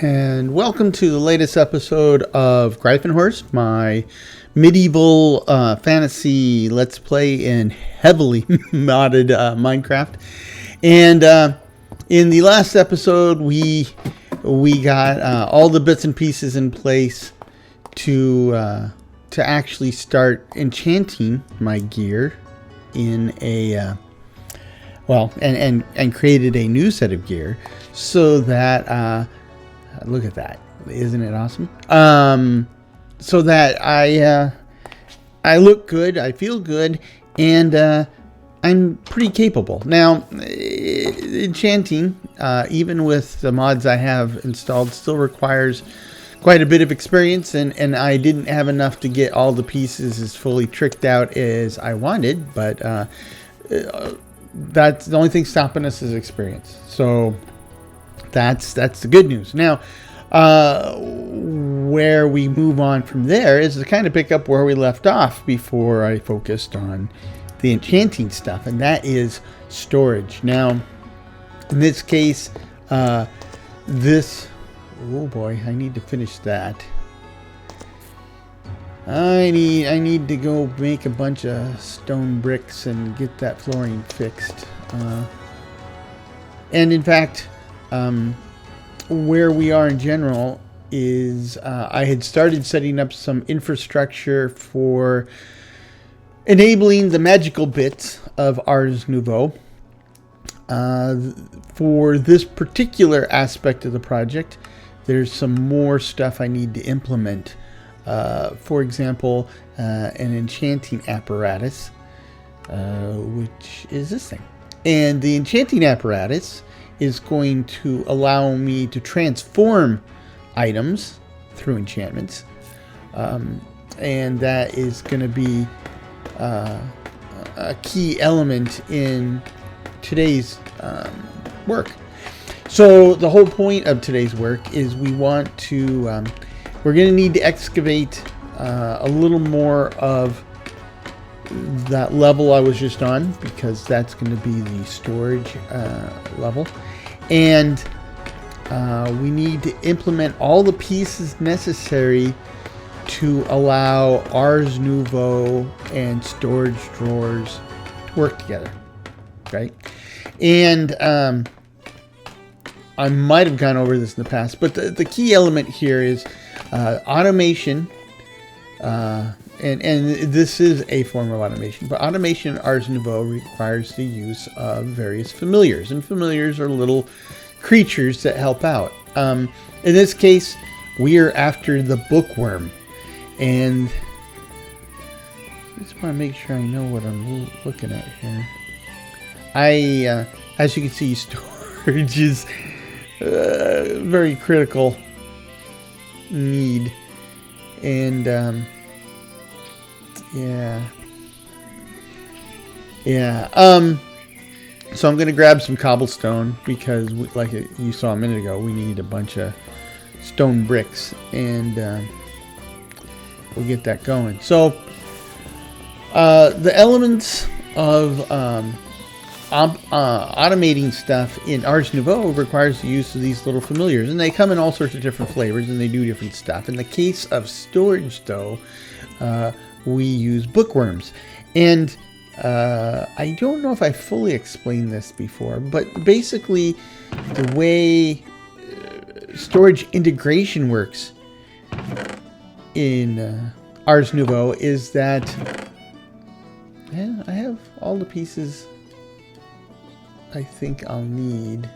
and welcome to the latest episode of Greifenhorst, my medieval fantasy let's play in heavily modded Minecraft. And in the last episode, we got all the bits and pieces in place to actually start enchanting my gear in a and created a new set of gear so that look at that, isn't it awesome? So that I look good, I feel good, and I'm pretty capable. Now, enchanting, even with the mods I have installed, still requires quite a bit of experience, and I didn't have enough to get all the pieces as fully tricked out as I wanted, but that's the only thing stopping us is experience. So that's the good news. Now, where we move on from there is to kind of pick up where we left off before I focused on the enchanting stuff, and that is storage. Now, in this case, oh boy, I need to finish that. I need to go make a bunch of stone bricks and get that flooring fixed. And in fact, where we are in general is I had started setting up some infrastructure for enabling the magical bits of Ars Nouveau. For this particular aspect of the project, there's some more stuff I need to implement. For example, an enchanting apparatus, which is this thing. And the enchanting apparatus is going to allow me to transform items through enchantments. And that is going to be a key element in today's work. So the whole point of today's work is we want to, we're going to need to excavate a little more of that level I was just on, because that's going to be the storage level. And we need to implement all the pieces necessary to allow Ars Nouveau and storage drawers to work together, right? And I might have gone over this in the past, but the key element here is automation. And this is a form of automation, but automation in Ars Nouveau requires the use of various familiars, and familiars are little creatures that help out. In this case, we are after the bookworm, and I just want to make sure I know what I'm looking at here. As you can see, storage is a very critical need, and so I'm gonna grab some cobblestone because, like you saw a minute ago, we need a bunch of stone bricks, and we'll get that going. So the elements of automating stuff in Ars Nouveau requires the use of these little familiars, and they come in all sorts of different flavors, and they do different stuff. In the case of storage, though, we use bookworms, and I don't know if I fully explained this before, but basically the way storage integration works in Ars Nouveau is that I have all the pieces I think I'll need.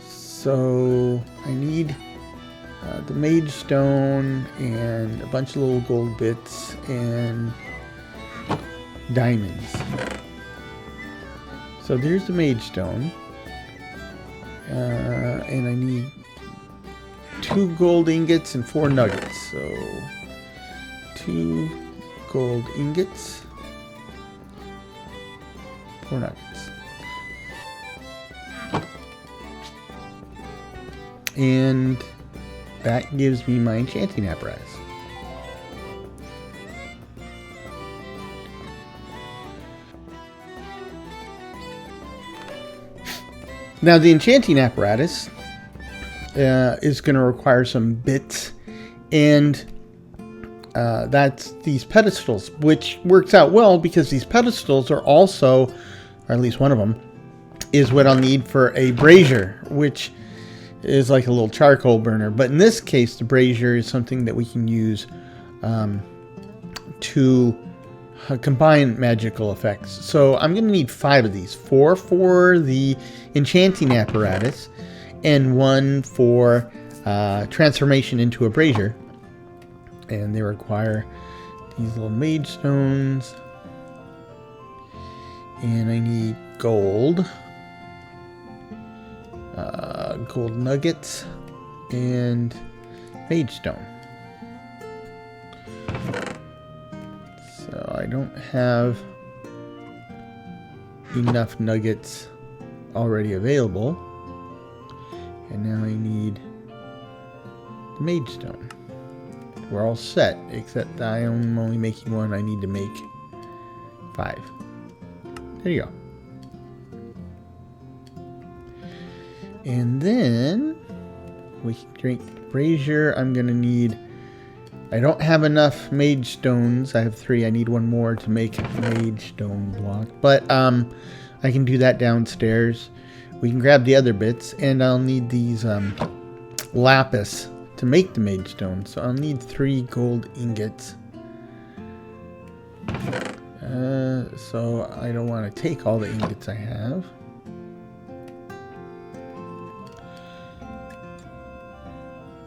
So I need the mage stone and a bunch of little gold bits and diamonds. So there's the mage stone, and I need 2 gold ingots and 4 nuggets. So 2 gold ingots, 4 nuggets. And that gives me my enchanting apparatus. Now, the enchanting apparatus is going to require some bits, and that's these pedestals, which works out well because these pedestals are also, or at least one of them, is what I'll need for a brazier, which is like a little charcoal burner. But in this case, the brazier is something that we can use to combine magical effects. So I'm going to need 5 of these, 4 for the enchanting apparatus and 1 for transformation into a brazier. And they require these little mage stones, and I need gold, gold nuggets, and mage stone. So I don't have enough nuggets already available, and now I need the mage stone. We're all set, except I am only making 1. I need to make 5. There you go. And then we can drink brazier. I'm going to need... I don't have enough mage stones. I have 3. I need 1 more to make a mage stone block. But I can do that downstairs. We can grab the other bits. And I'll need these lapis to make the mage stone. So I'll need 3 gold ingots. So I don't want to take all the ingots I have.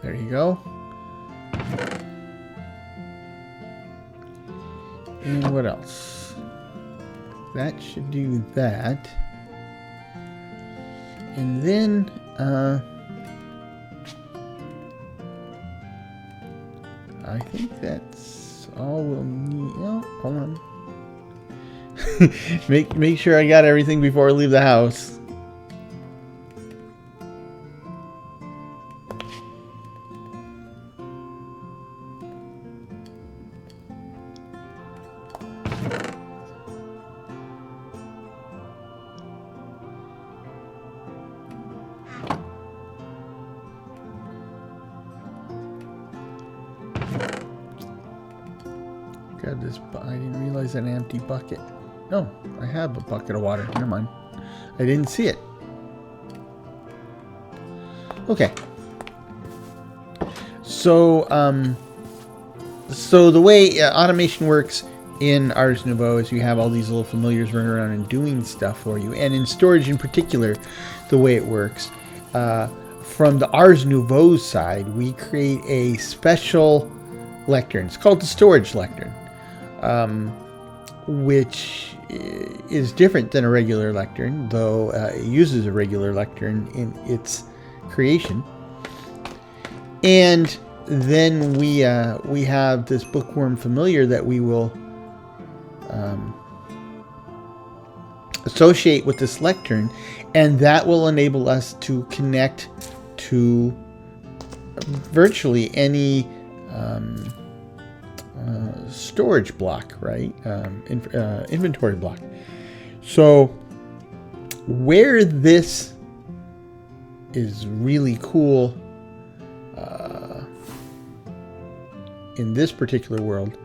There you go. And what else? That should do that. And then I think that's all we'll need. Oh, hold on. make sure I got everything before I leave the house. Grab this, I didn't realize an empty bucket. No, I have a bucket of water. Never mind. I didn't see it. Okay. So, so the way automation works in Ars Nouveau is you have all these little familiars running around and doing stuff for you. And in storage in particular, the way it works, from the Ars Nouveau side, we create a special lectern. It's called the storage lectern, which is different than a regular lectern, though it uses a regular lectern in its creation. And then we have this bookworm familiar that we will associate with this lectern, and that will enable us to connect to virtually any storage block, right? Inventory block. So where this is really cool in this particular world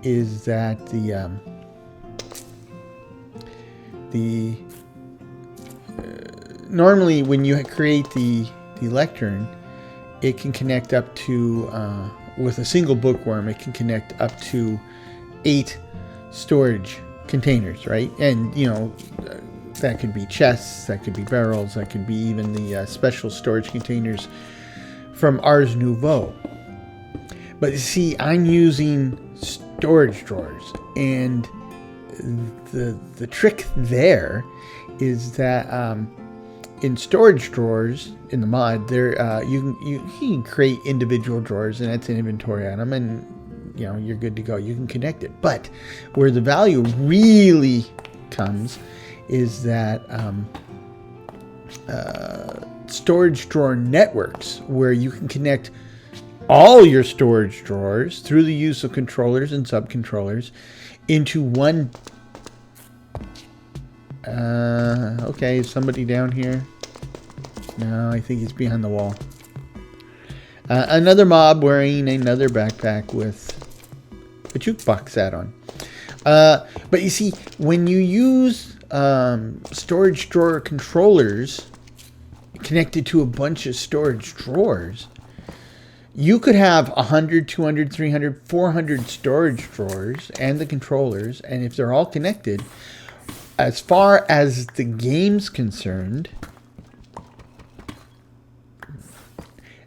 is that normally when you create the lectern, it can connect up to with a single bookworm, it can connect up to 8 storage containers, right? And you know, that could be chests, that could be barrels, that could be even the special storage containers from Ars Nouveau. But you see, I'm using storage drawers, and the trick there is that in storage drawers in the mod, there you can create individual drawers, and that's an inventory item, and you know you're good to go. You can connect it. But where the value really comes is that storage drawer networks, where you can connect all your storage drawers through the use of controllers and subcontrollers into one. Okay, is somebody down here? No, I think he's behind the wall. Another mob wearing another backpack with a jukebox hat on. But you see, when you use storage drawer controllers connected to a bunch of storage drawers, you could have 100, 200, 300, 400 storage drawers and the controllers, and if they're all connected, as far as the game's concerned,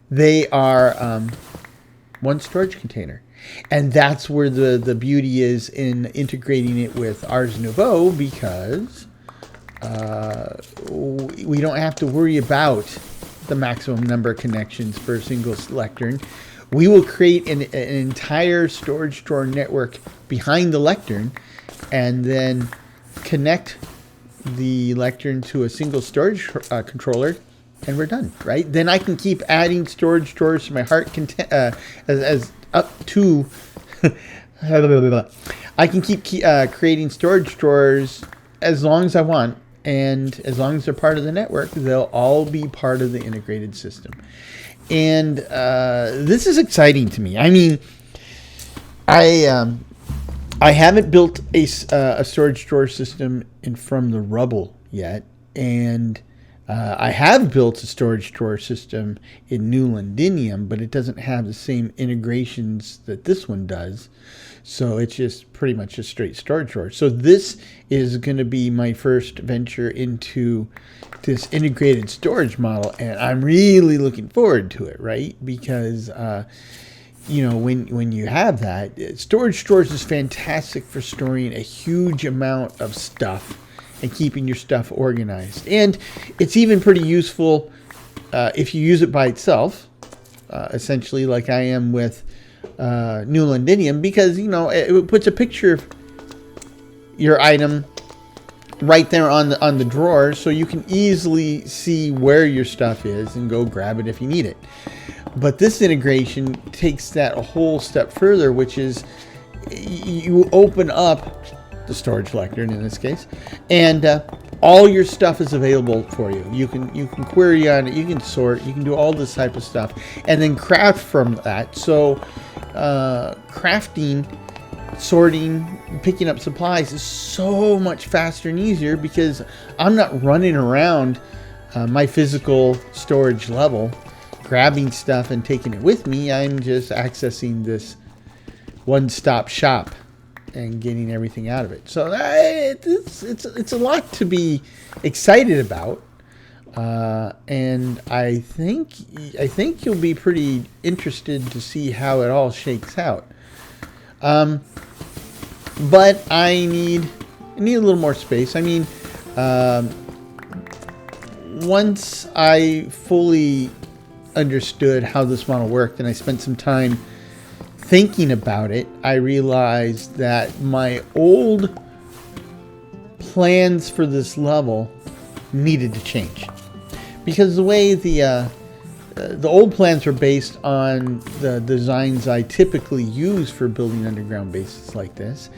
they are one storage container. And that's where the beauty is in integrating it with Ars Nouveau, because we don't have to worry about the maximum number of connections for a single lectern. We will create an entire storage drawer network behind the lectern and then connect the lectern to a single storage controller, and we're done, right? Then I can keep adding storage drawers to my heart content as up to I can keep creating storage drawers as long as I want, and as long as they're part of the network, they'll all be part of the integrated system. And this is exciting to me. I mean, I haven't built a storage drawer system from the rubble yet, and I have built a storage drawer system in New Londinium, but it doesn't have the same integrations that this one does. So it's just pretty much a straight storage drawer. So this is going to be my first venture into this integrated storage model, and I'm really looking forward to it, right? Because you know, when you have that, storage drawers is fantastic for storing a huge amount of stuff and keeping your stuff organized. And it's even pretty useful if you use it by itself, essentially like I am with New Londinium, because, you know, it puts a picture of your item right there on the drawer, so you can easily see where your stuff is and go grab it if you need it. But this integration takes that a whole step further, which is you open up the storage lectern in this case, and all your stuff is available for you. You can query on it, you can sort, you can do all this type of stuff, and then craft from that. So crafting, sorting, picking up supplies is so much faster and easier, because I'm not running around my physical storage level grabbing stuff and taking it with me. I'm just accessing this one-stop shop and getting everything out of it. So it's a lot to be excited about, and I think you'll be pretty interested to see how it all shakes out. But I need a little more space. I mean, once I fully understood how this model worked and I spent some time thinking about it, I realized that my old plans for this level needed to change, because the way the old plans were based on the designs I typically use for building underground bases like this,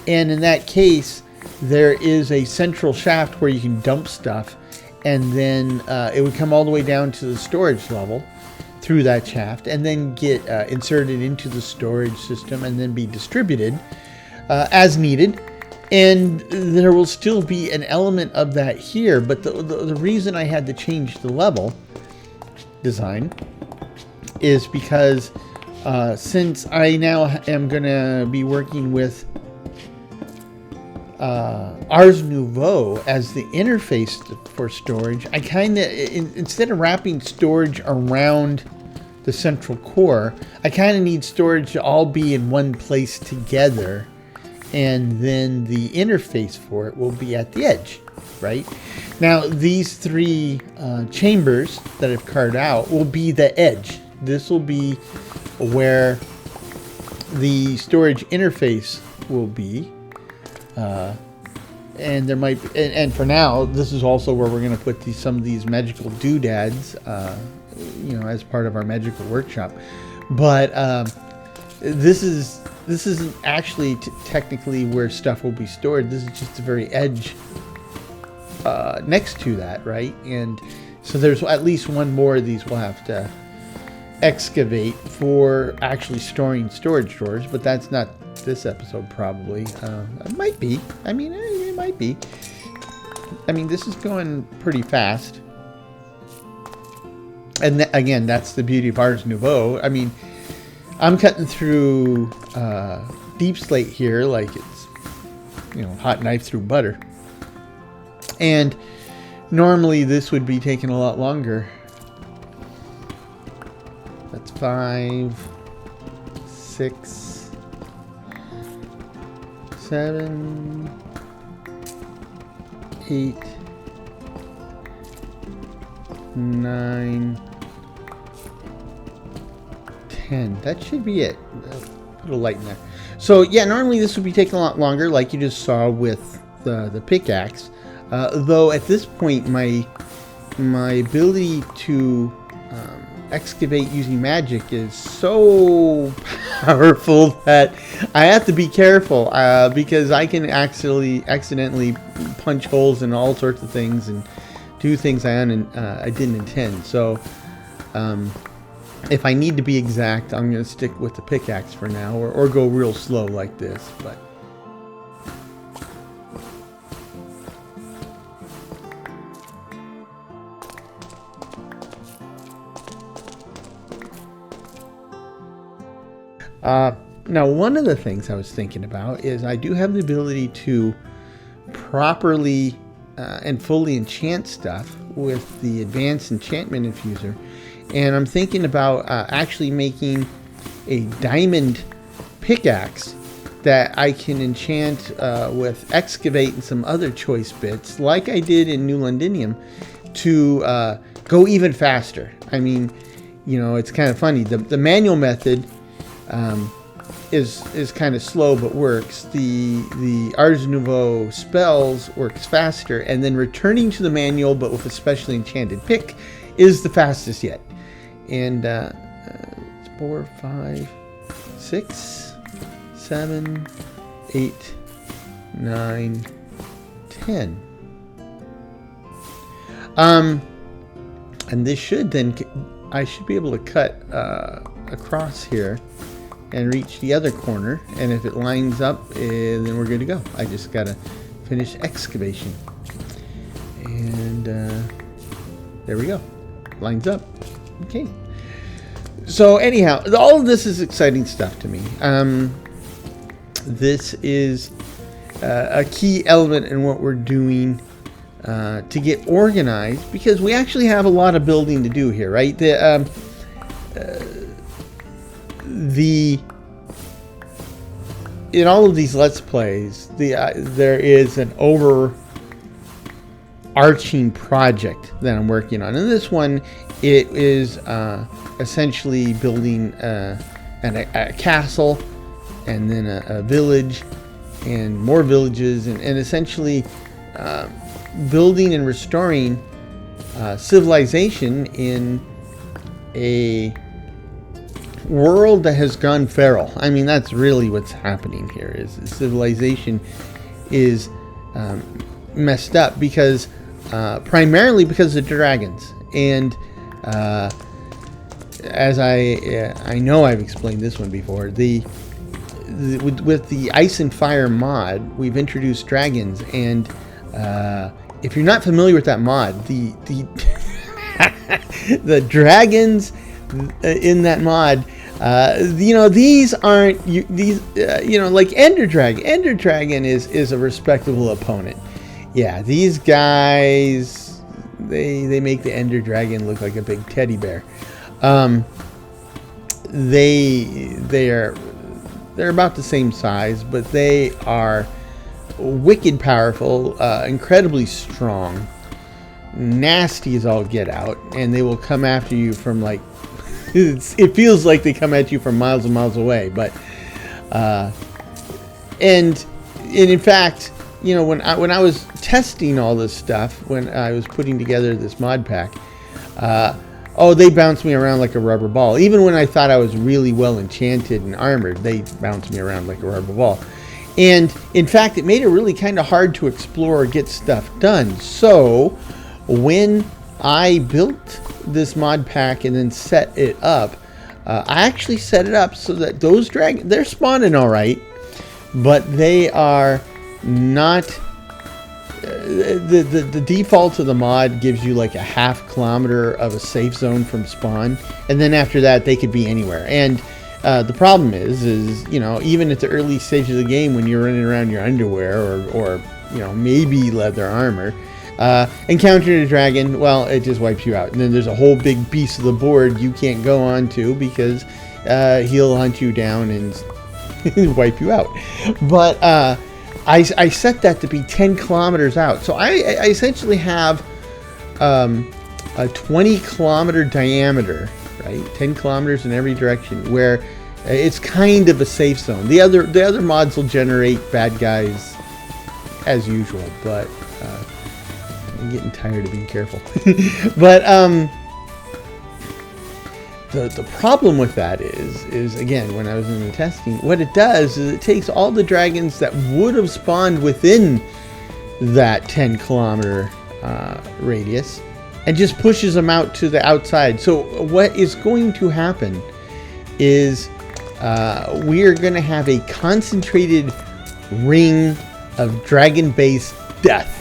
and in that case there is a central shaft where you can dump stuff, and then it would come all the way down to the storage level through that shaft, and then get inserted into the storage system and then be distributed as needed. And there will still be an element of that here, but the reason I had to change the level design is because since I now am going to be working with Ars Nouveau as the interface for storage, I kind of, instead of wrapping storage around the central core, I kind of need storage to all be in one place together, and then the interface for it will be at the edge, right? Now, these three chambers that I've carved out will be the edge. This will be where the storage interface will be. And there might be, and for now, this is also where we're going to put some of these magical doodads, you know, as part of our magical workshop. But this isn't actually technically where stuff will be stored. This is just the very edge next to that, right? And So there's at least one more of these we'll have to excavate for actually storing storage drawers, but that's not this episode probably. It might be. I mean, it might be. I mean, this is going pretty fast. And again, that's the beauty of Ars Nouveau. I mean, I'm cutting through deep slate here like it's, you know, hot knife through butter. And normally this would be taking a lot longer. That's 5, 6, 7, 8, 9, 10. That should be it. Put a light in there. So yeah, normally this would be taking a lot longer, like you just saw with the pickaxe. Though at this point, my ability to excavate using magic is so powerful that I have to be careful because I can accidentally punch holes in all sorts of things and do things I didn't intend. So if I need to be exact, I'm going to stick with the pickaxe for now, or go real slow like this. But now, one of the things I was thinking about is I do have the ability to properly and fully enchant stuff with the advanced enchantment infuser, and I'm thinking about actually making a diamond pickaxe that I can enchant with excavate and some other choice bits, like I did in New Londinium, to go even faster. I mean, you know, it's kind of funny. The manual method is kind of slow but works. The Ars Nouveau spells works faster, and then returning to the manual but with a specially enchanted pick is the fastest yet. And 4, 5, 6, 7, 8, 9, 10. And this should then, I should be able to cut across here and reach the other corner, and if it lines up, then we're good to go. I just gotta finish excavation, and there we go, lines up. Okay, so anyhow, all of this is exciting stuff to me. This is a key element in what we're doing to get organized, because we actually have a lot of building to do here, right? In all of these Let's Plays, there is an overarching project that I'm working on. In this one, it is essentially building a castle, and then a village, and more villages, and essentially building and restoring civilization in a world that has gone feral. I mean, that's really what's happening here. Is civilization is messed up because primarily because of dragons. And as I know I've explained this one before, with the Ice and Fire mod, we've introduced dragons, and if you're not familiar with that mod, the the dragons in that mod, you know, these aren't you know, like Ender Dragon. Ender Dragon is a respectable opponent. Yeah, these guys, they make the Ender Dragon look like a big teddy bear. They're about the same size, but they are wicked powerful, incredibly strong, nasty as all get out, and they will come after you from, like, it feels like they come at you from miles and miles away. But and in fact, you know, when I was testing all this stuff, when I was putting together this mod pack, oh, they bounced me around like a rubber ball. Even when I thought I was really well enchanted and armored, they bounced me around like a rubber ball. And in fact, it made it really kind of hard to explore or get stuff done. So when I built this mod pack and then set it up. I actually set it up so that those dragons, they're spawning all right, but they are not. The default of the mod gives you like a ½ kilometer of a safe zone from spawn, and then after that they could be anywhere. And the problem is you know, even at the early stage of the game when you're running around your underwear or you know, maybe leather armor, encountering a dragon, well, it just wipes you out. And then there's a whole big piece of the board you can't go on to because he'll hunt you down and wipe you out. But I set that to be 10 kilometers out. So I essentially have a 20 kilometer diameter, right? 10 kilometers in every direction, where it's kind of a safe zone. The other mods will generate bad guys as usual, but I'm getting tired of being careful. But the problem with that is again, when I was in the testing, what it does is it takes all the dragons that would have spawned within that 10 kilometer radius and just pushes them out to the outside. So what is going to happen is we are going to have a concentrated ring of dragon-based death.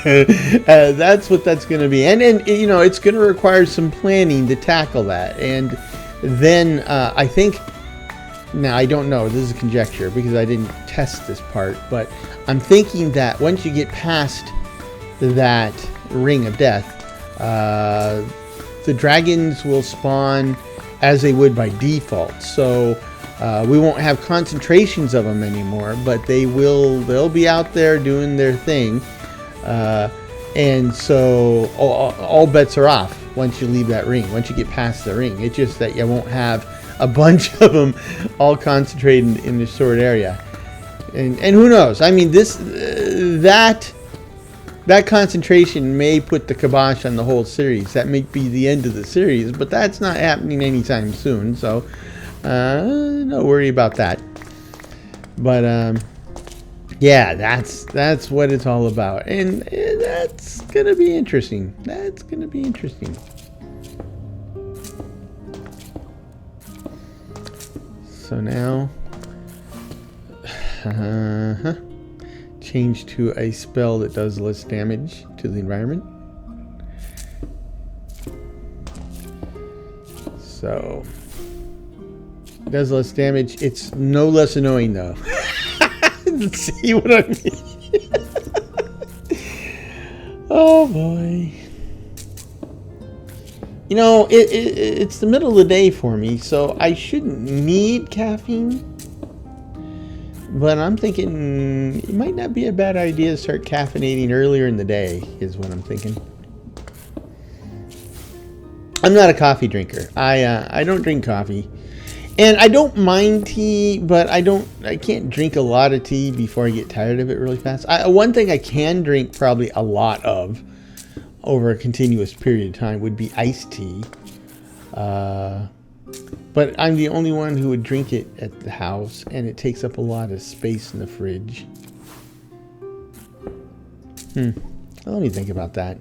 That's what that's going to be, and you know, it's going to require some planning to tackle that. And then I think, now I don't know, this is conjecture because I didn't test this part, but I'm thinking that once you get past that ring of death, the dragons will spawn as they would by default. So we won't have concentrations of them anymore, but they'll be out there doing their thing. And so all bets are off once you leave that ring, once you get past the ring. It's just that you won't have a bunch of them all concentrated in this short area. And who knows? I mean, that concentration may put the kibosh on the whole series. That may be the end of the series, but that's not happening anytime soon. So no worry about that. But yeah, that's what it's all about, and that's gonna be interesting. That's gonna be interesting. So now, change to a spell that does less damage to the environment. So it does less damage. It's no less annoying though. See what I mean? Oh boy. You know, it's the middle of the day for me, so I shouldn't need caffeine. But I'm thinking it might not be a bad idea to start caffeinating earlier in the day, is what I'm thinking. I'm not a coffee drinker. I don't drink coffee. And I don't mind tea, but I can't drink a lot of tea before I get tired of it really fast. One thing I can drink probably a lot of over a continuous period of time would be iced tea. But I'm the only one who would drink it at the house, and it takes up a lot of space in the fridge. Let me think about that.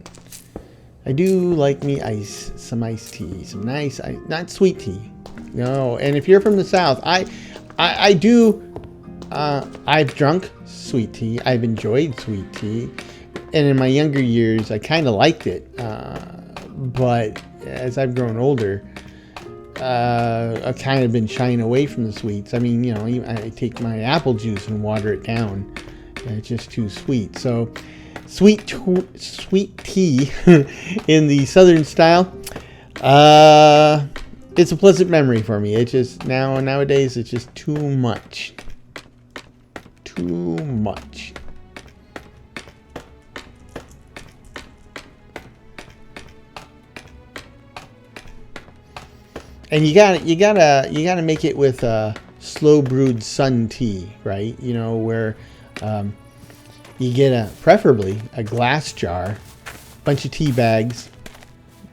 I do like me some iced tea, some nice, not sweet tea. No, and if you're from the South, I do, I've drunk sweet tea. I've enjoyed sweet tea. And in my younger years, I kind of liked it. But as I've grown older, I've kind of been shying away from the sweets. I mean, you know, I take my apple juice and water it down. It's just too sweet. So sweet tea in the Southern style, it's a pleasant memory for me. It's just nowadays it's just too much. Too much. And you gotta make it with slow brewed sun tea, right? You know, where you get preferably a glass jar, bunch of tea bags,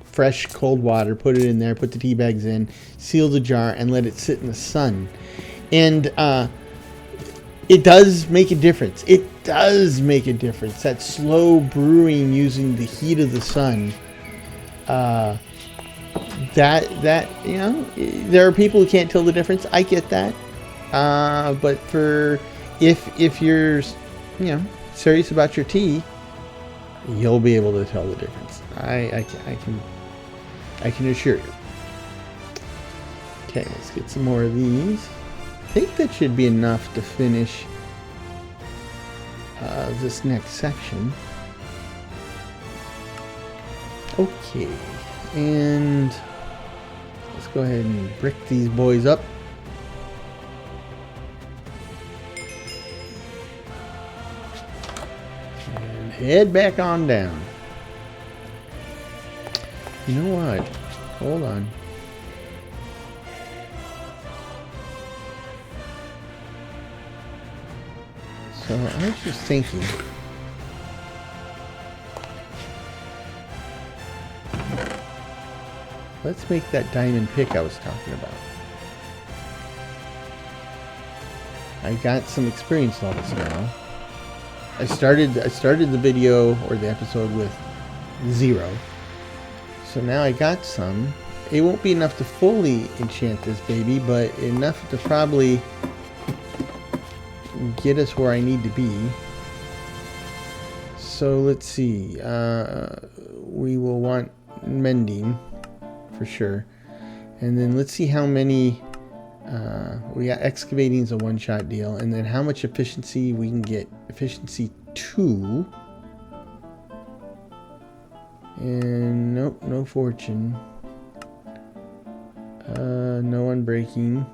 fresh cold water, put it in there, put the tea bags in, seal the jar, and let it sit in the sun. And it does make a difference. It does make a difference. That slow brewing using the heat of the sun that you know, there are people who can't tell the difference. I get that. But for if you're, you know, serious about your tea, you'll be able to tell the difference. I can assure you. Okay, let's get some more of these. I think that should be enough to finish this next section. Okay, and let's go ahead and brick these boys up. And head back on down. You know what? Hold on. So I was just thinking. Let's make that diamond pick I was talking about. I got some experience levels now. I started the video or the episode with 0. So now I got some. It won't be enough to fully enchant this baby, but enough to probably get us where I need to be. So let's see. We will want mending for sure. And then let's see how many. We got excavating is a one-shot deal, and then how much efficiency we can get. Efficiency 2. And nope, no fortune. No unbreaking.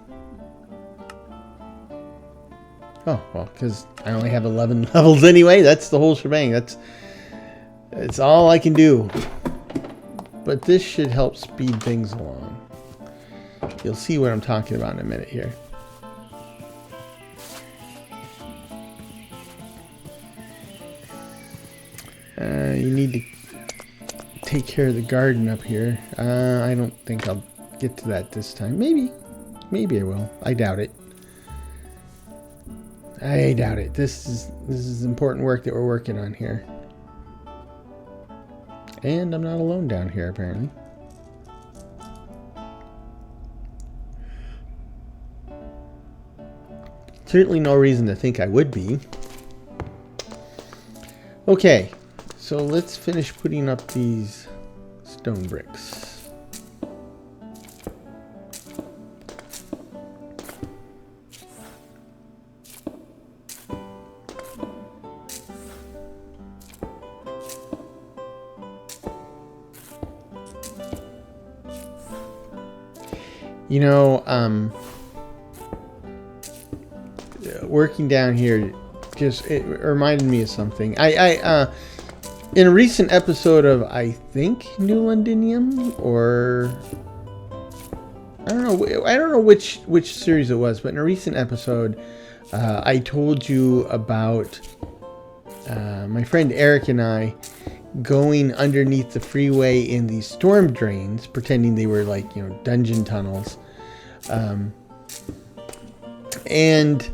Oh, well, because I only have 11 levels anyway. That's the whole shebang. That's all I can do. But this should help speed things along. You'll see what I'm talking about in a minute here. You need to take care of the garden up here. I don't think I'll get to that this time. Maybe I will. I doubt it. I doubt it. This is important work that we're working on here. And I'm not alone down here, apparently. Certainly no reason to think I would be. Okay, so let's finish putting up these stone bricks. You know, working down here it reminded me of something. I in a recent episode of, I think, New Londinium, or I don't know which series it was, but in a recent episode, I told you about my friend Eric and I going underneath the freeway in these storm drains, pretending they were like, you know, dungeon tunnels. And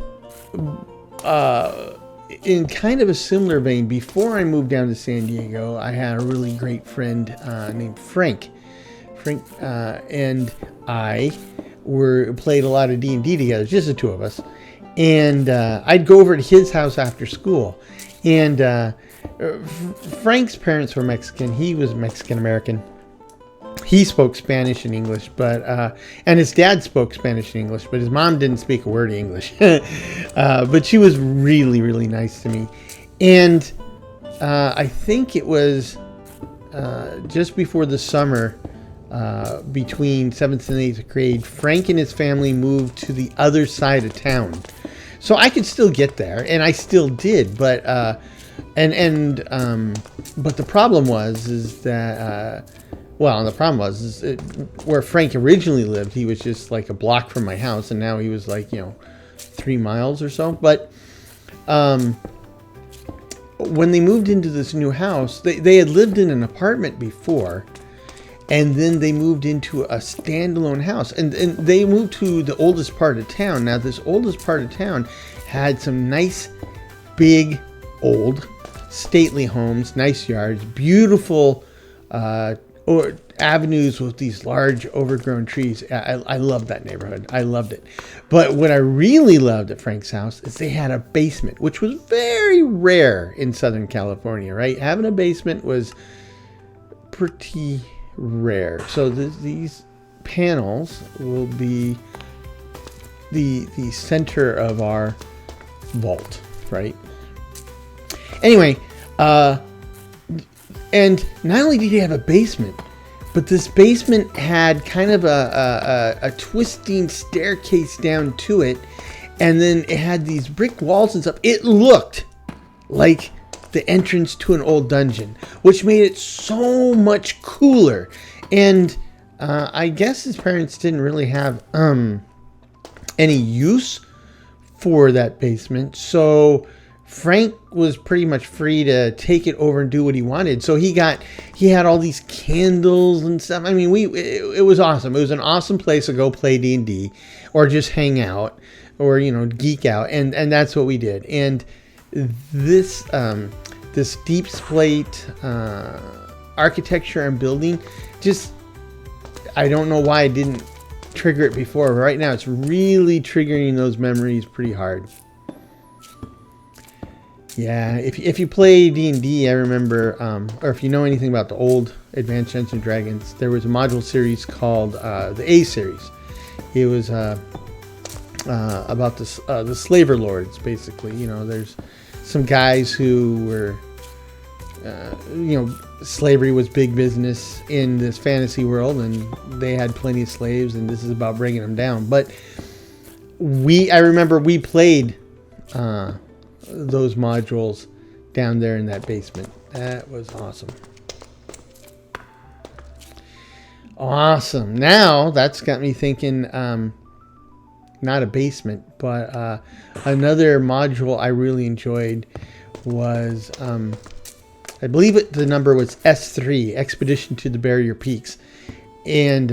in kind of a similar vein, before I moved down to San Diego, I had a really great friend named Frank. Frank and I played a lot of D&D together, just the two of us. And I'd go over to his house after school. And Frank's parents were Mexican. He was Mexican-American. He spoke Spanish and English, but and his dad spoke Spanish and English, but his mom didn't speak a word of English. But she was really, really nice to me. And I think it was just before the summer, between 7th and 8th grade, Frank and his family moved to the other side of town. So I could still get there, and I still did, but but the problem was that where Frank originally lived, he was just like a block from my house, and now he was like, you know, 3 miles or so. But when they moved into this new house, they had lived in an apartment before, and then they moved into a standalone house, and they moved to the oldest part of town. Now, this oldest part of town had some nice, big, old, stately homes, nice yards, beautiful, avenues with these large overgrown trees. I loved that neighborhood. I loved it. But what I really loved at Frank's house is they had a basement, which was very rare in Southern California, right? Having a basement was pretty rare. So these panels will be the center of our vault, right? Anyway, and not only did he have a basement, but this basement had kind of a twisting staircase down to it, and then it had these brick walls and stuff. It looked like the entrance to an old dungeon, which made it so much cooler. And I guess his parents didn't really have any use for that basement, so Frank was pretty much free to take it over and do what he wanted. So he had all these candles and stuff. I mean, it was awesome. It was an awesome place to go play D&D or just hang out or, geek out. And that's what we did. And this deep slate architecture and building, just, I don't know why I didn't trigger it before, but right now it's really triggering those memories pretty hard. Yeah, if you play D&D, I remember, or if you know anything about the old Advanced Dungeons and Dragons, there was a module series called the A series. It was about the slaver lords, basically. There's some guys who were, slavery was big business in this fantasy world, and they had plenty of slaves, and this is about bringing them down. But I remember we played those modules down there in that basement. That was awesome. Awesome. Now that's got me thinking, not a basement, but another module I really enjoyed was, I believe the number was S3, Expedition to the Barrier Peaks. And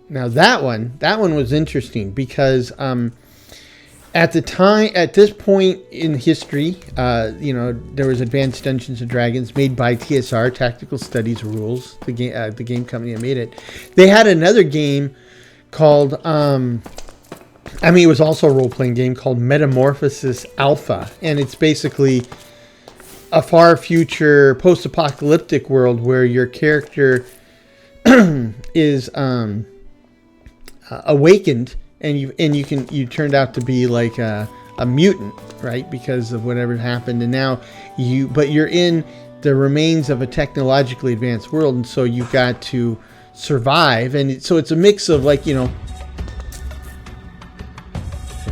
now that one was interesting because at this point in history, there was Advanced Dungeons and Dragons made by TSR, Tactical Studies Rules, the game company that made it. They had another game called, it was also a role-playing game called Metamorphosis Alpha, and it's basically a far future post-apocalyptic world where your character is awakened. And you turned out to be like a mutant, right? Because of whatever happened. And now you're in the remains of a technologically advanced world. And so you've got to survive. And so it's a mix of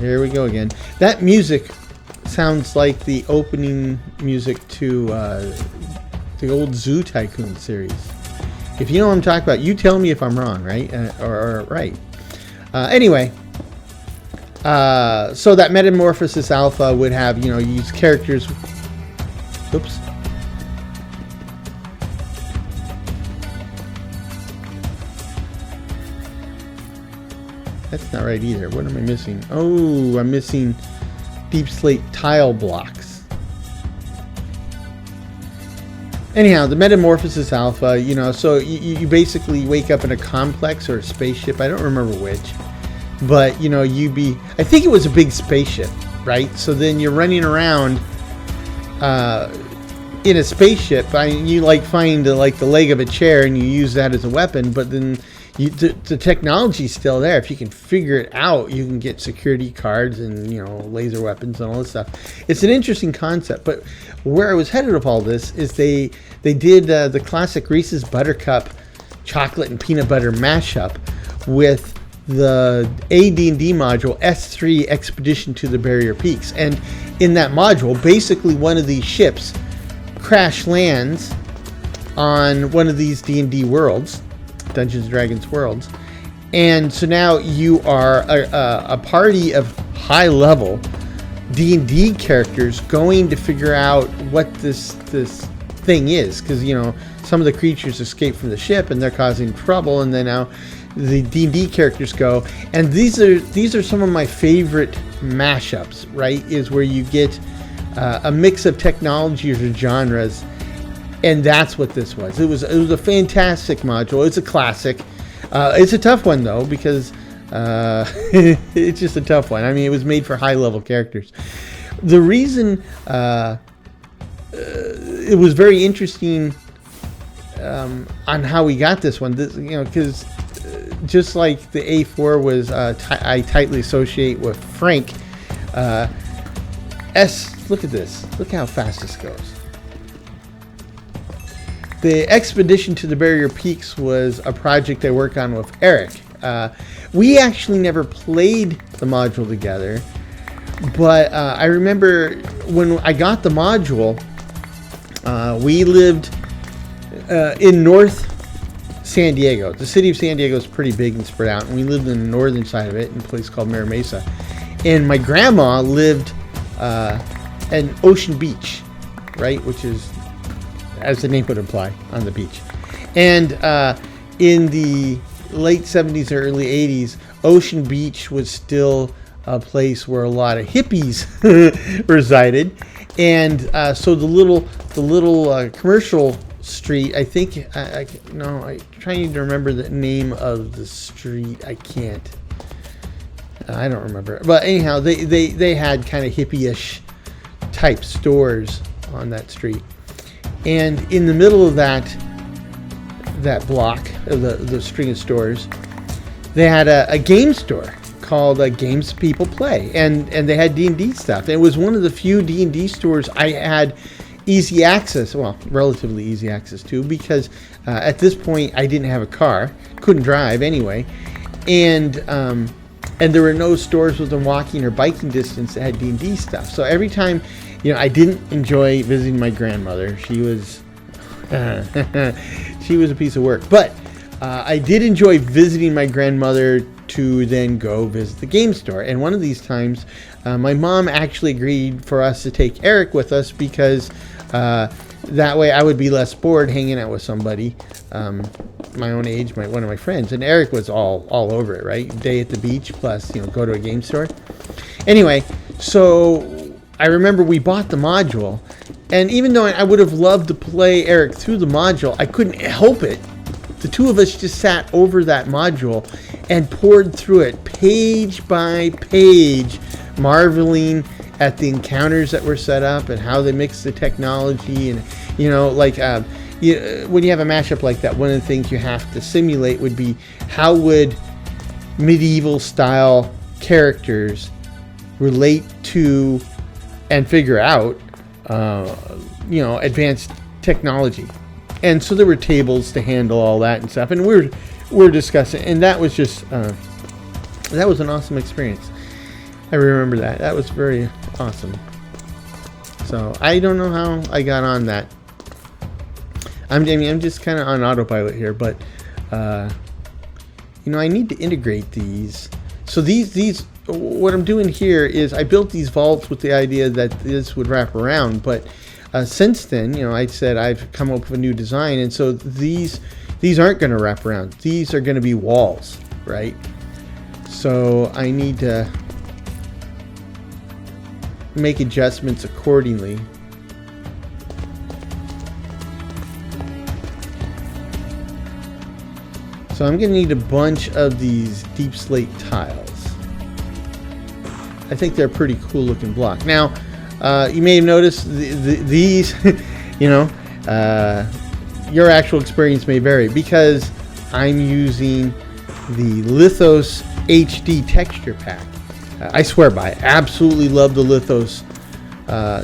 here we go again. That music sounds like the opening music to the old Zoo Tycoon series. If you know what I'm talking about, you tell me if I'm wrong, right? Or right. Anyway, so that Metamorphosis Alpha would have, use characters. Oops. That's not right either. What am I missing? Oh, I'm missing deep slate tile blocks. Anyhow, the Metamorphosis Alpha, so you basically wake up in a complex or a spaceship. I don't remember which. But, I think it was a big spaceship, right? So then you're running around in a spaceship. You find the leg of a chair and you use that as a weapon. But then the technology's still there. If you can figure it out, you can get security cards and, laser weapons and all this stuff. It's an interesting concept. But where I was headed with all this is they did the classic Reese's Buttercup chocolate and peanut butter mashup with the AD&D module S3 Expedition to the Barrier Peaks. And in that module, basically one of these ships crash lands on one of these D&D worlds, Dungeons and Dragons worlds. And so now you are a party of high level D&D characters going to figure out what this thing is, because some of the creatures escape from the ship and they're causing trouble, and then now the D&D characters go, and these are some of my favorite mashups, right? Is where you get a mix of technologies or genres And that's what this was. It was a fantastic module. It's a classic. It's a tough one though, because it's just a tough one. I mean, it was made for high level characters. The reason it was very interesting on how we got this one, because just like the A4 was, I tightly associate with Frank. Look at this. Look how fast this goes. The expedition to the Barrier Peaks was a project I worked on with Eric. We actually never played the module together, but I remember when I got the module, we lived in North San Diego. The city of San Diego is pretty big and spread out, and we lived in the northern side of it in a place called Mira Mesa. And my grandma lived in Ocean Beach, right, which is, as the name would imply, on the beach. And in the late 70s or early 80s, Ocean Beach was still a place where a lot of hippies resided. And so the little commercial street, I think, I'm trying to remember the name of the street. I can't. I don't remember. But anyhow, they had kind of hippie-ish type stores on that street. And in the middle of that block, of the string of stores, they had a game store called Games People Play, and they had D&D stuff. It was one of the few D&D stores I had easy access, well, relatively easy access to, because at this point I didn't have a car, couldn't drive anyway, and there were no stores within walking or biking distance that had D&D stuff. So every time, I didn't enjoy visiting my grandmother. She was she was a piece of work, but I did enjoy visiting my grandmother to then go visit the game store. And one of these times, my mom actually agreed for us to take Eric with us, because that way I would be less bored hanging out with somebody my own age, one of my friends. And Eric was all over it, right? Day at the beach plus, go to a game store. Anyway, so I remember we bought the module, and even though I would have loved to play Eric through the module, I couldn't help it. The two of us just sat over that module and poured through it page by page, marveling at the encounters that were set up and how they mix the technology. And when you have a mashup like that, one of the things you have to simulate would be, how would medieval style characters relate to and figure out advanced technology. And so there were tables to handle all that and stuff, and we're discussing, and that was just that was an awesome experience. I remember that was very awesome. So I don't know how I got on that. I'm just kind of on autopilot here, but I need to integrate these. So these what I'm doing here is I built these vaults with the idea that this would wrap around, but since then, I said I've come up with a new design, and so these aren't going to wrap around. These are going to be walls, right? So I need to make adjustments accordingly. So I'm going to need a bunch of these deep slate tiles. I think they're a pretty cool looking block. Now, you may have noticed these, your actual experience may vary, because I'm using the Lithos HD texture pack. I swear by it. Absolutely love the Lithos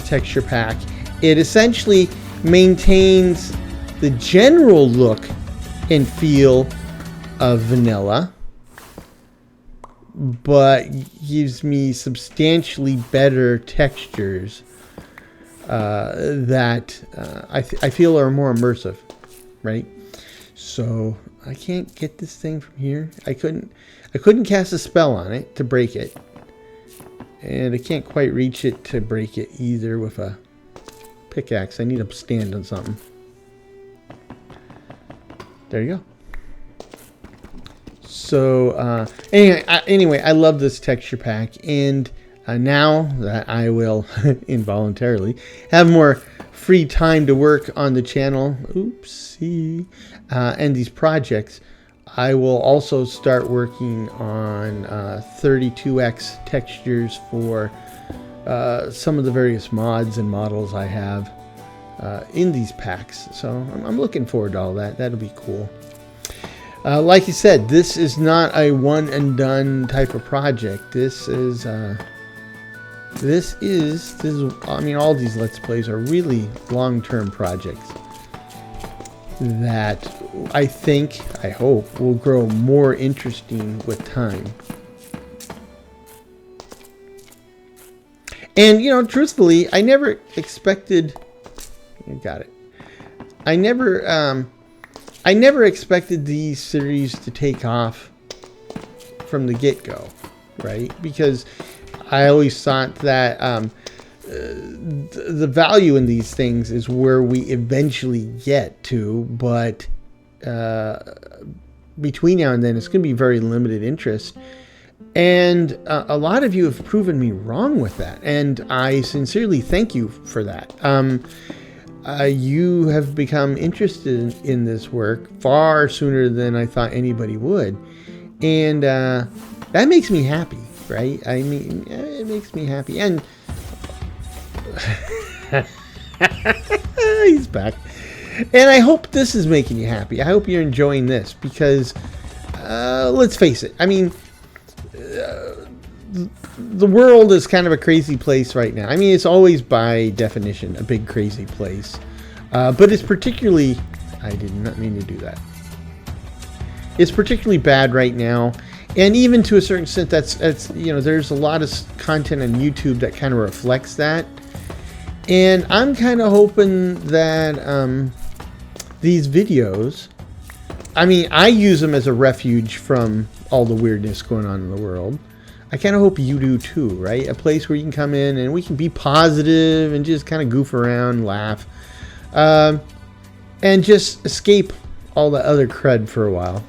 texture pack. It essentially maintains the general look and feel of vanilla, but gives me substantially better textures that I feel are more immersive, right? So I can't get this thing from here. I couldn't cast a spell on it to break it, and I can't quite reach it to break it either with a pickaxe. I need to stand on something. There you go. So anyway, I love this texture pack, and now that I will involuntarily have more free time to work on the channel, and these projects, I will also start working on 32x textures for some of the various mods and models I have in these packs. So I'm looking forward to all that. That'll be cool. Like you said, this is not a one and done type of project. This is I mean, all these Let's Plays are really long-term projects that I hope will grow more interesting with time. And, you know, truthfully, I never expected... I never expected these series to take off from the get-go, right? Because I always thought that the value in these things is where we eventually get to, but between now and then, it's going to be very limited interest. And a lot of you have proven me wrong with that, and I sincerely thank you for that. You have become interested in this work far sooner than I thought anybody would, and that makes me happy, right? I mean, it makes me happy. And he's back. And I hope this is making you happy. I hope you're enjoying this, because let's face it, I mean, the world is kind of a crazy place right now. I mean, it's always by definition a big crazy place, but it's particularly, I did not mean to do that. It's particularly bad right now, and even to a certain extent, that's you know, there's a lot of content on YouTube that kind of reflects that, and I'm kind of hoping that these videos, I mean, I use them as a refuge from all the weirdness going on in the world. I kind of hope you do too, right? A place where you can come in and we can be positive and just kind of goof around, laugh, and just escape all the other crud for a while.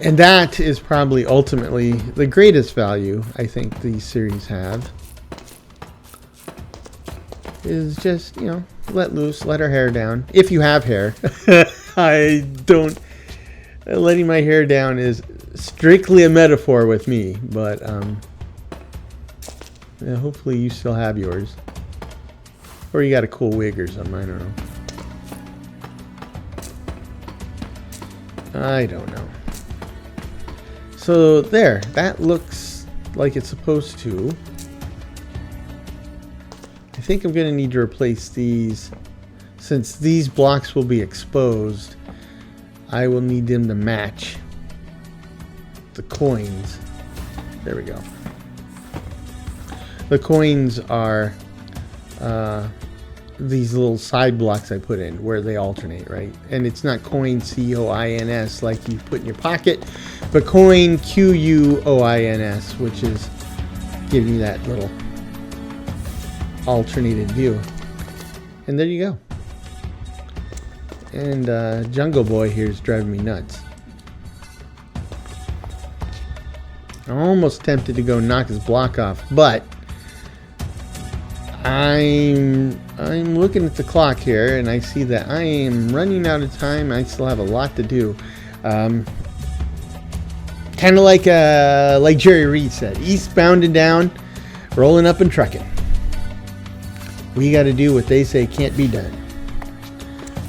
And that is probably ultimately the greatest value I think these series have. Is just, you know, let loose, let our hair down. If you have hair. I don't... Letting my hair down is strictly a metaphor with me, but yeah, hopefully you still have yours. Or you got a cool wig or something, I don't know. I don't know. So there, that looks like it's supposed to. I think I'm going to need to replace these. Since these blocks will be exposed, I will need them to match the coins. There we go. The coins are these little side blocks I put in where they alternate, right? And it's not coin C-O-I-N-S like you put in your pocket, but coin Q-U-O-I-N-S, which is giving you that little alternated view. And there you go. And Jungle Boy here is driving me nuts. I'm almost tempted to go knock his block off, but I'm looking at the clock here and I see that I am running out of time. I still have a lot to do. Kind of like Jerry Reed said, eastbound and down, rolling up and trucking. We got to do what they say can't be done.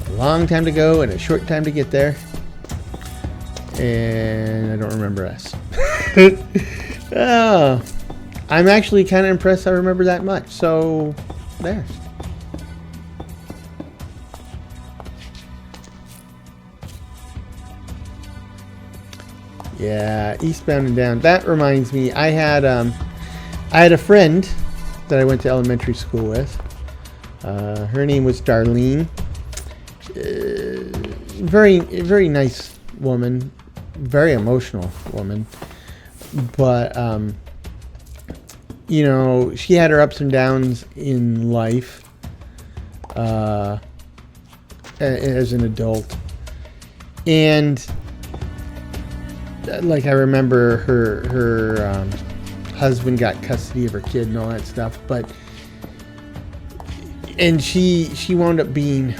A long time to go and a short time to get there. And I don't remember us. Oh, I'm actually kind of impressed I remember that much. So, there. Yeah, eastbound and down. That reminds me, I had a friend that I went to elementary school with. Her name was Darlene. Very nice woman, very emotional woman, but you know, she had her ups and downs in life as an adult, and like I remember her husband got custody of her kid and all that stuff, but and she wound up being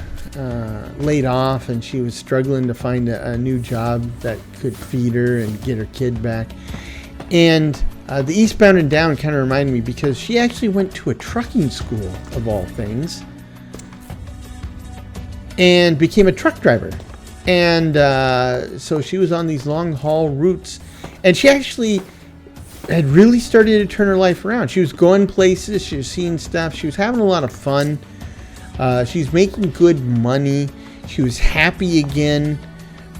laid off, and she was struggling to find a new job that could feed her and get her kid back. And the Eastbound and Down kind of reminded me, because she actually went to a trucking school, of all things, and became a truck driver. And so she was on these long haul routes, and she actually had really started to turn her life around. She was going places, she was seeing stuff, she was having a lot of fun. She's making good money. She was happy again.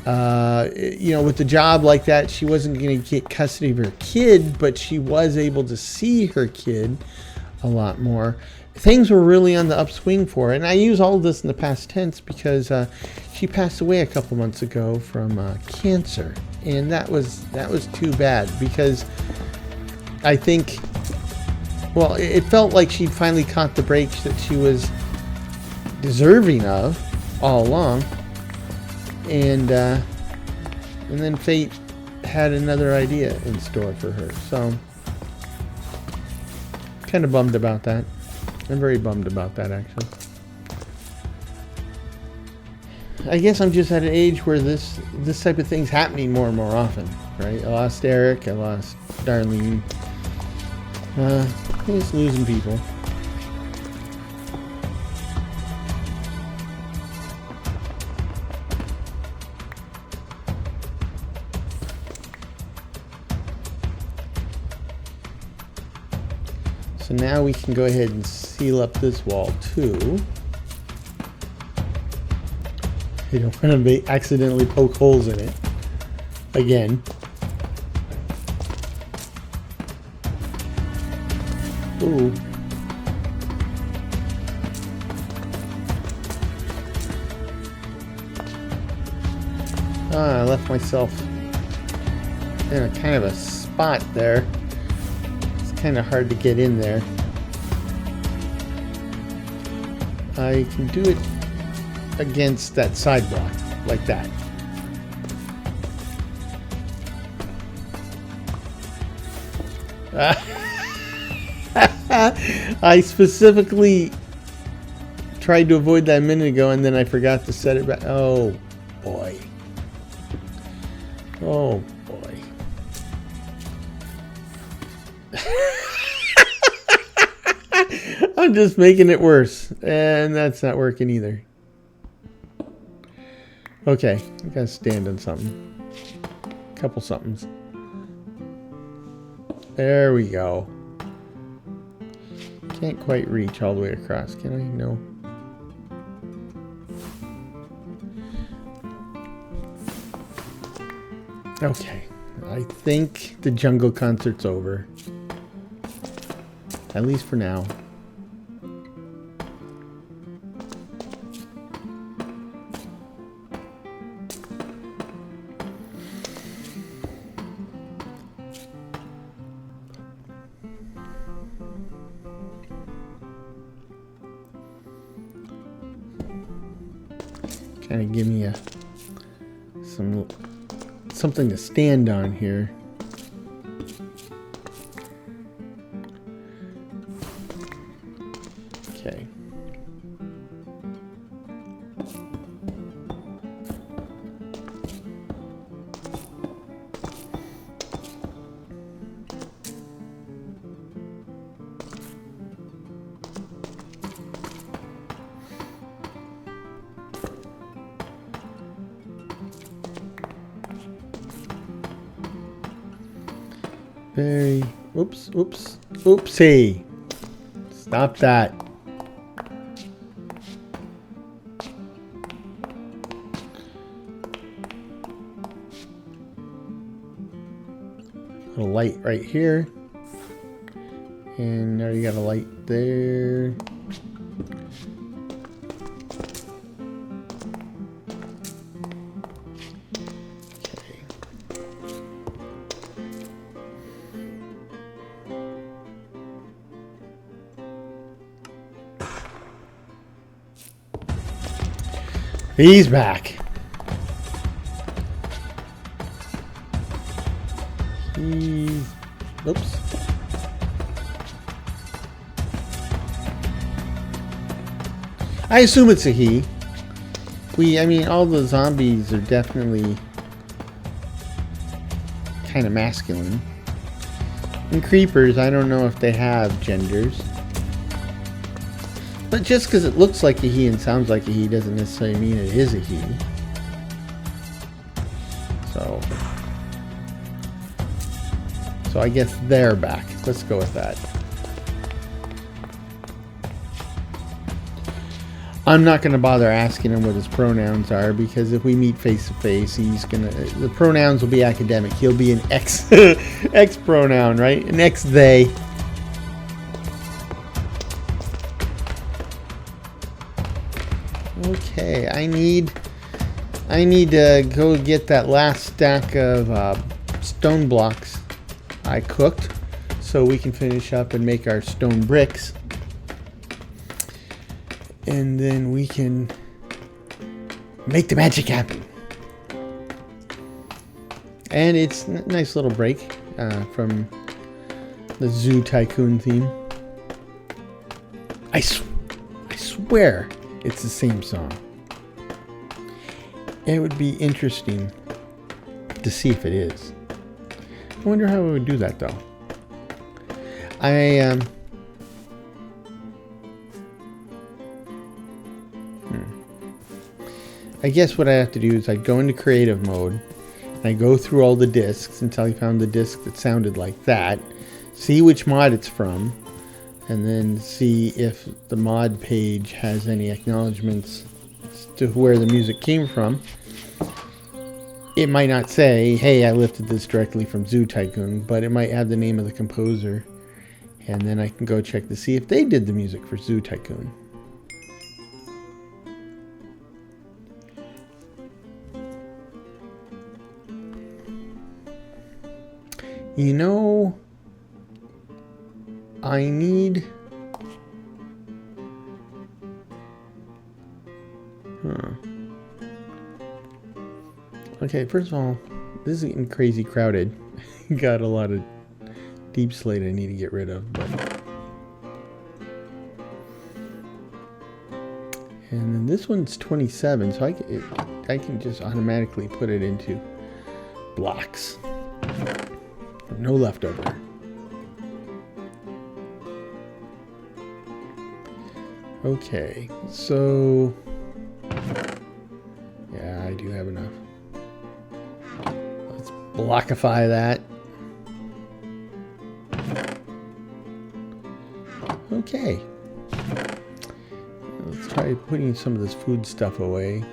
With the job like that, she wasn't going to get custody of her kid, but she was able to see her kid a lot more. Things were really on the upswing for her. And I use all of this in the past tense because she passed away a couple months ago from cancer. And that was too bad, because I think, well, it felt like she'd finally caught the break that she was deserving of all along. And then fate had another idea in store for her. So, kind of bummed about that. I'm very bummed about that, actually. I guess I'm just at an age where this type of thing's happening more and more often, right? I lost Eric, I lost Darlene. Just losing people. So now we can go ahead and seal up this wall too. You don't want to accidentally poke holes in it again. Ooh. I left myself in a kind of a spot there. It's kind of hard to get in there. I can do it against that side block, like that. I specifically tried to avoid that a minute ago, and then I forgot to set it back. Oh, boy. Oh, boy. I'm just making it worse, and that's not working either. Okay, I gotta stand on something. Couple somethings. There we go. Can't quite reach all the way across, can I? No. Okay, I think the jungle concert's over. At least for now. Kind of give me something to stand on here. Okay. Oopsie. Stop that. A light right here. And now you got a light there. He's back. Oops. I assume it's a he. I mean, all the zombies are definitely kind of masculine. And creepers, I don't know if they have genders. But just because it looks like a he and sounds like a he doesn't necessarily mean it is a he. So I guess they're back. Let's go with that. I'm not going to bother asking him what his pronouns are, because if we meet face to face, the pronouns will be academic. He'll be an X X pronoun, right? An X they. Okay, I need to go get that last stack of stone blocks I cooked, so we can finish up and make our stone bricks. And then we can make the magic happen. And it's a nice little break from the Zoo Tycoon theme. I swear it's the same song. It would be interesting to see if it is. I wonder how we would do that, though. I guess what I have to do is I go into creative mode, and I go through all the discs until I found the disc that sounded like that, see which mod it's from, and then see if the mod page has any acknowledgements to where the music came from. It might not say, hey, I lifted this directly from Zoo Tycoon, but it might have the name of the composer, and then I can go check to see if they did the music for Zoo Tycoon. You know, I need... Okay, first of all, this is getting crazy crowded. Got a lot of deep slate I need to get rid of, but... And then this one's 27, so I can just automatically put it into blocks. No leftover. Okay, so... Yeah, I do have enough. Let's blockify that. Okay. Let's try putting some of this food stuff away.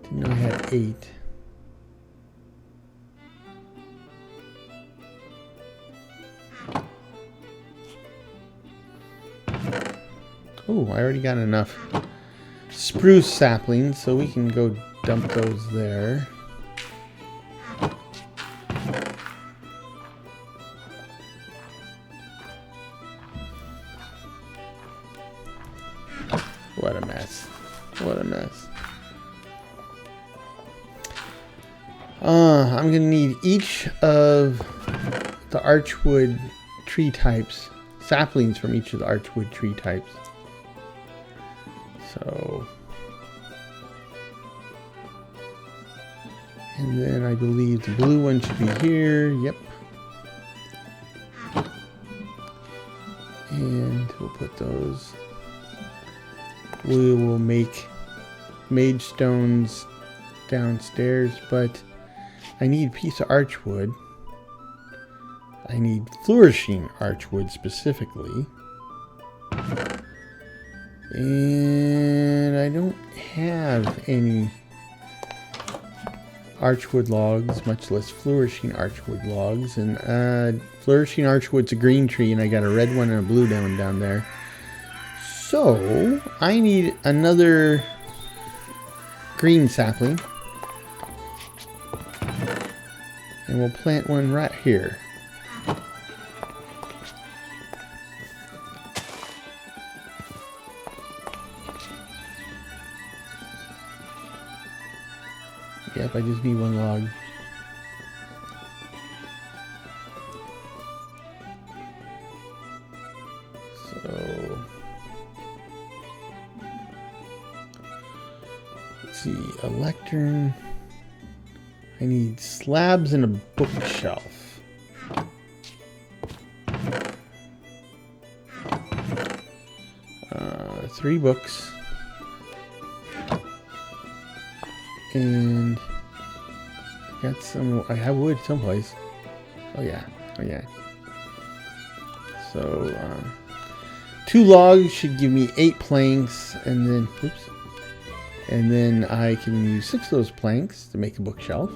Didn't know I had 8. Oh, I already got enough spruce saplings, so we can go dump those there. What a mess. What a mess. I'm going to need each of the archwood tree types, saplings from each of the archwood tree types. So, and then I believe the blue one should be here. Yep. And we'll put those. We will make mage stones downstairs, but I need a piece of archwood. I need flourishing archwood specifically. And I don't have any archwood logs, much less flourishing archwood logs. And flourishing archwood's a green tree, and I got a red one and a blue one down there. So I need another green sapling. And we'll plant one right here. Yep, I just need one log. let's see, a lectern. I need slabs and a bookshelf. 3 books. And got some, I have wood someplace. Oh yeah, oh yeah. So, 2 logs should give me 8 planks, and then, oops. And then I can use 6 of those planks to make a bookshelf.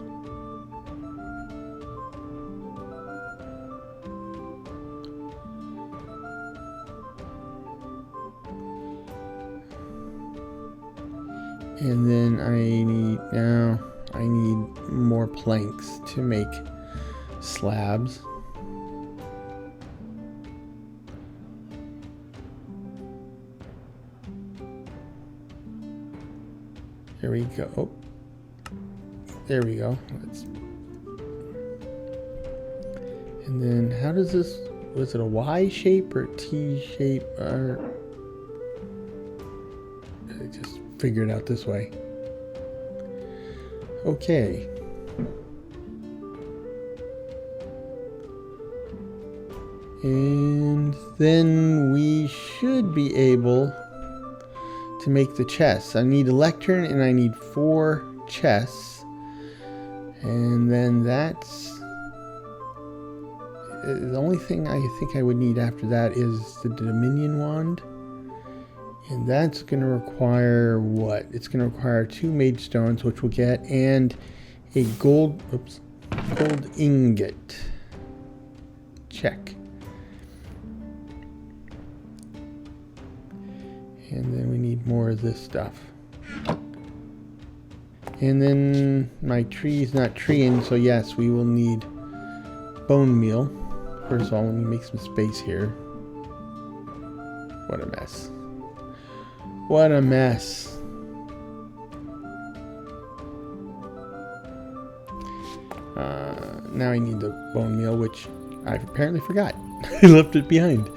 And then I need more planks to make slabs. There we go. Oh, there we go. And then how does this, was it a Y shape or T shape? Or I just figured it out this way. Okay. And then we should be able to make the chests. I need a lectern and I need 4 chests. And then that's the only thing I think I would need after that is the Dominion wand. And that's going to require what? It's going to require 2 mage stones, which we'll get, and a gold ingot. Check. And then we need more of this stuff. And then my tree is not treeing, so yes, we will need bone meal. First of all, let me make some space here. What a mess. What a mess. Now I need the bone meal, which I apparently forgot. I left it behind.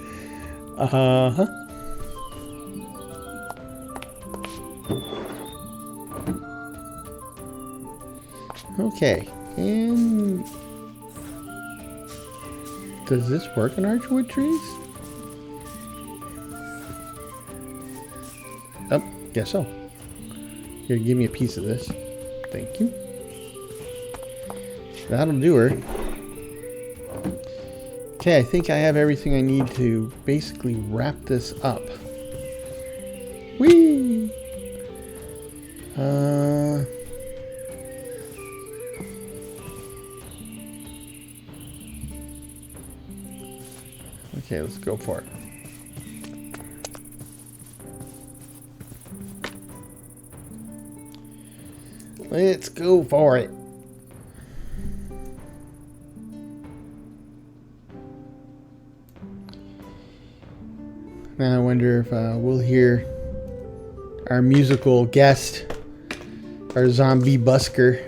Okay, and does this work on archwood trees? Oh, guess so. Here, give me a piece of this. Thank you. That'll do her. Okay, I think I have everything I need to basically wrap this up. Whee! Okay, let's go for it. Let's go for it. Now I wonder if we'll hear our musical guest, our zombie busker.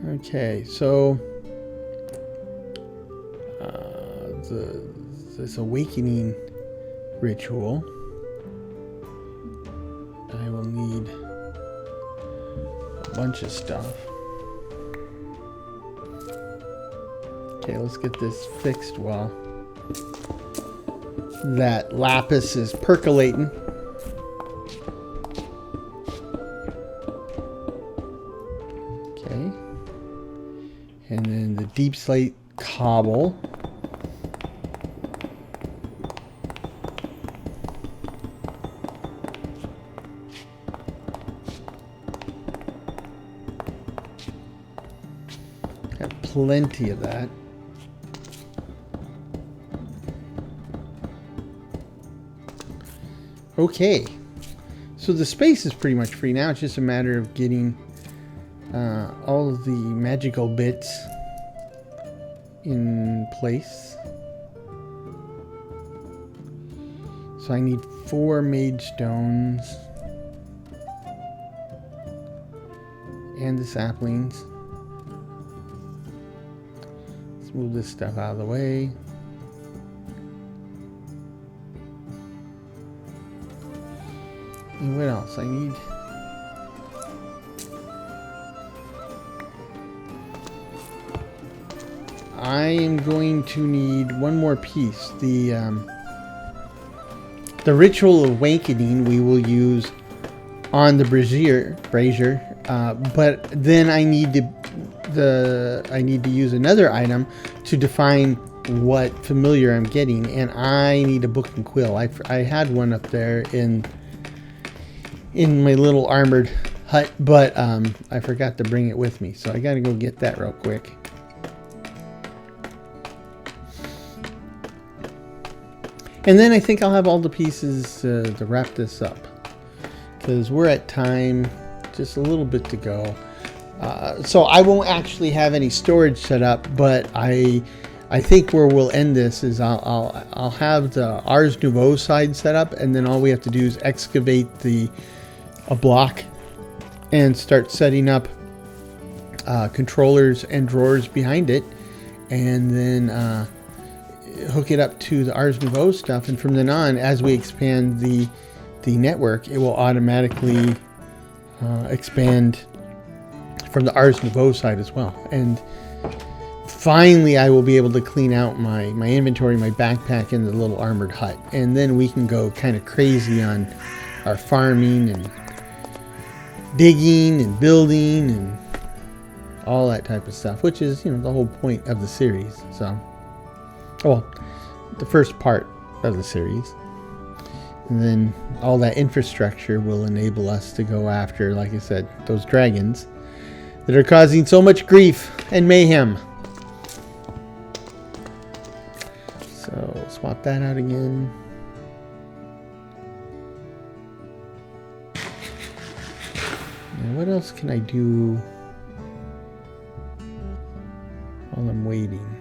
Okay, so this awakening ritual, I will need a bunch of stuff. Okay, let's get this fixed while that lapis is percolating. Okay. And then the deep slate cobble. Got plenty of that. Okay, so the space is pretty much free now. It's just a matter of getting all of the magical bits in place. So I need 4 mage stones and the saplings. Let's move this stuff out of the way. And what else I need? I am going to need one more piece. The ritual awakening we will use on the brazier, but then I need to use another item to define what familiar I'm getting, and I need a book and quill. I had one up there in my little armored hut, but I forgot to bring it with me, so I gotta go get that real quick. And then I think I'll have all the pieces to wrap this up, because we're at time, just a little bit to go. So I won't actually have any storage set up, but I think where we'll end this is I'll have the Ars Nouveau side set up, and then all we have to do is excavate a block and start setting up controllers and drawers behind it, and then hook it up to the Ars Nouveau stuff. And from then on, as we expand the network, it will automatically expand from the Ars Nouveau side as well. And finally, I will be able to clean out my inventory, my backpack, and the little armored hut. And then we can go kind of crazy on our farming and digging and building and all that type of stuff, which is, the whole point of the series. So, well, the first part of the series. And then all that infrastructure will enable us to go after, like I said, those dragons that are causing so much grief and mayhem. So swap that out again. Now what else can I do while I'm waiting?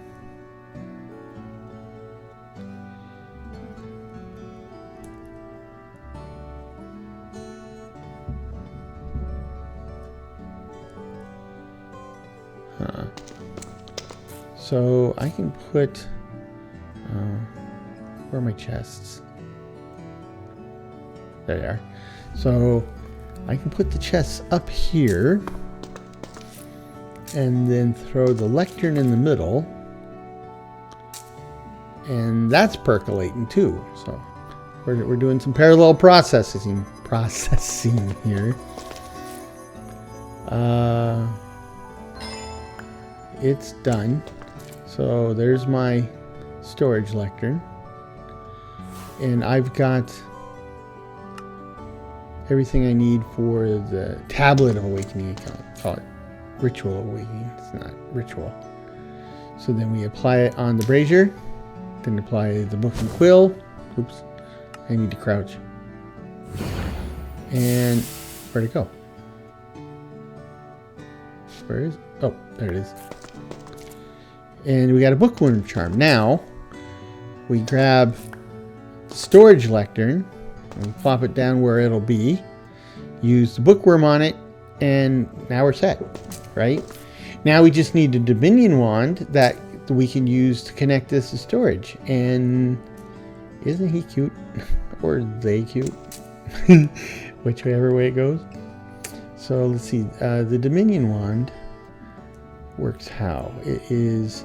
So I can put, where are my chests? There they are. So I can put the chests up here and then throw the lectern in the middle, and that's percolating too. So we're doing some parallel processing here. It's done. So there's my storage lectern, and I've got everything I need for the tablet of awakening. I call it ritual awakening. It's not ritual. So then we apply it on the brazier, then apply the book and quill. Oops, I need to crouch. And where'd it go? Where is it? Oh, there it is. And we got a bookworm charm. Now, we grab the storage lectern and plop it down where it'll be. Use the bookworm on it, and now we're set, right? Now we just need a Dominion wand that we can use to connect this to storage. And isn't he cute? Or they cute? Whichever way it goes. So let's see. The Dominion wand works how? It is...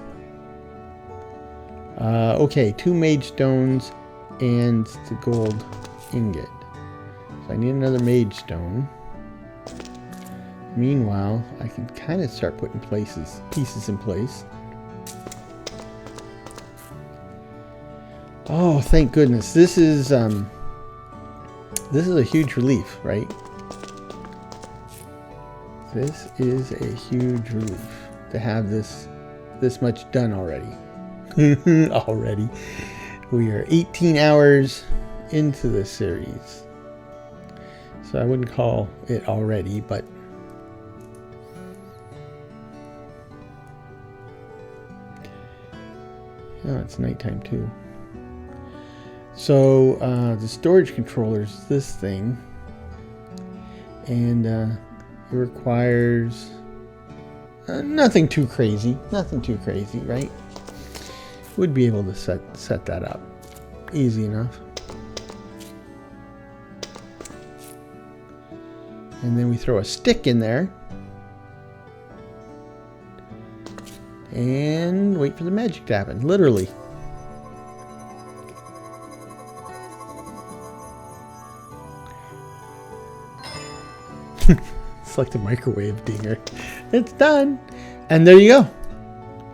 okay, 2 mage stones and the gold ingot. So I need another mage stone. Meanwhile, I can kind of start putting pieces in place. Oh, thank goodness. This is a huge relief, right? This is a huge relief to have this much done already. Already. We are 18 hours into this series. So I wouldn't call it already, but oh, it's nighttime too. So the storage controller is this thing, and it requires nothing too crazy, right? Would be able to set that up easy enough. And then we throw a stick in there. And wait for the magic to happen, literally. It's like the microwave dinger. It's done. And there you go.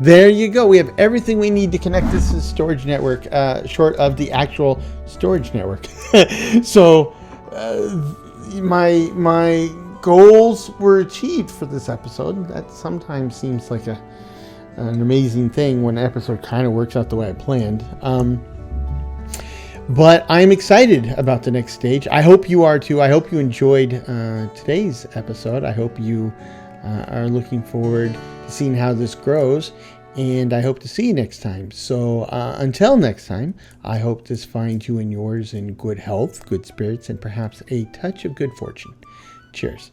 There you go. We have everything we need to connect this to the storage network, short of the actual storage network. So my goals were achieved for this episode. That sometimes seems like an amazing thing when an episode kind of works out the way I planned. But I'm excited about the next stage. I hope you are too. I hope you enjoyed today's episode. I hope you are looking forward to seeing how this grows. And I hope to see you next time. So until next time, I hope this finds you and yours in good health, good spirits, and perhaps a touch of good fortune. Cheers.